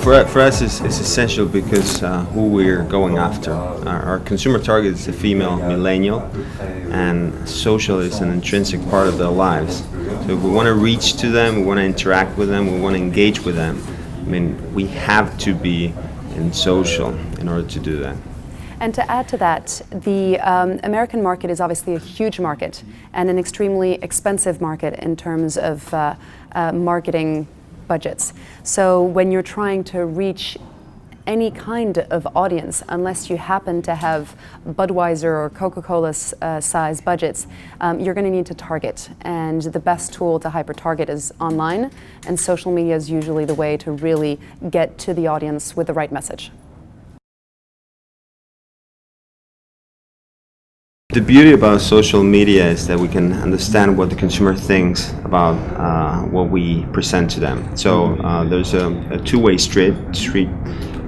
for us, it's essential because who we're going after. Our consumer target is the female millennial, and social is an intrinsic part of their lives. So if we want to reach to them, we want to interact with them, we want to engage with them, I mean, we have to be in social in order to do that. And to add to that, the American market is obviously a huge market and an extremely expensive market in terms of marketing budgets. So when you're trying to reach any kind of audience, unless you happen to have Budweiser or Coca-Cola size budgets, you're going to need to target. And the best tool to hyper-target is online, and social media is usually the way to really get to the audience with the right message. The beauty about social media is that we can understand what the consumer thinks about what we present to them. So there's a two-way street,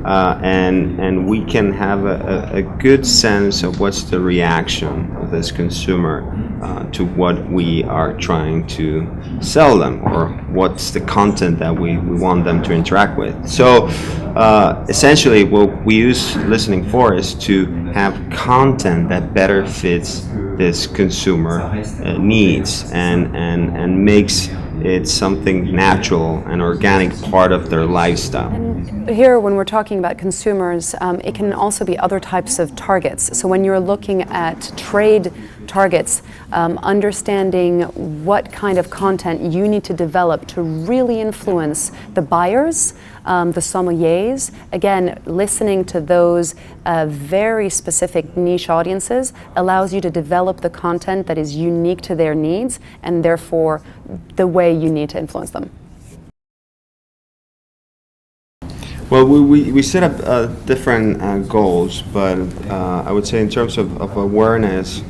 and we can have a good sense of what's the reaction of this consumer to what we are trying to sell them, or what's the content that we want them to interact with. So essentially what we use listening for is to have content that better fits this consumer needs and makes it's something natural and organic part of their lifestyle. And here, when we're talking about consumers, it can also be other types of targets. So when you're looking at trade targets, understanding what kind of content you need to develop to really influence the buyers, the sommeliers, again, listening to those very specific niche audiences allows you to develop the content that is unique to their needs and therefore the way you need to influence them. Well, we set up different goals, but I would say in terms of awareness,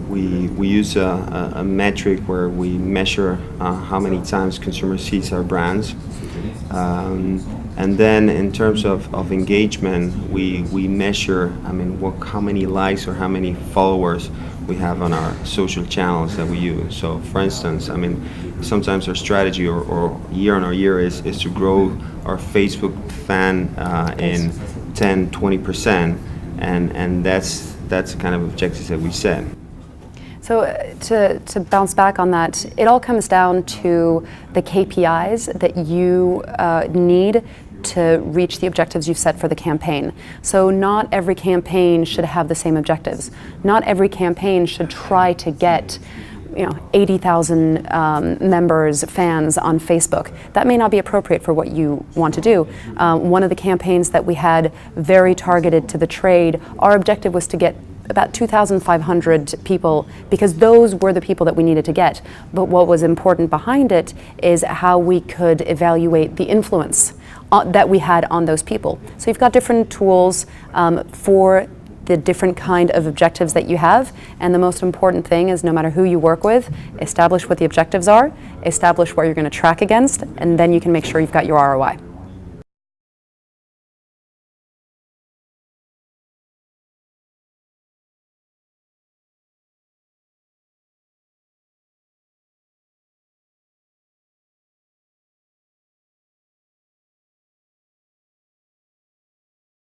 we use a metric where we measure how many times consumers sees our brands. And then in terms of engagement, we measure, how many likes or how many followers we have on our social channels that we use. So for instance, sometimes our strategy or year on our year is to grow our Facebook fan in 10-20%, and that's the kind of objectives that we set. So to bounce back on that, it all comes down to the KPIs that you need to reach the objectives you've set for the campaign. So not every campaign should have the same objectives. Not every campaign should try to get 80,000 members, fans on Facebook. That may not be appropriate for what you want to do. One of the campaigns that we had very targeted to the trade, our objective was to get about 2,500 people, because those were the people that we needed to get. But what was important behind it is how we could evaluate the influence that we had on those people. So you've got different tools for the different kind of objectives that you have, and the most important thing is no matter who you work with, establish what the objectives are, establish what you're going to track against, and then you can make sure you've got your ROI.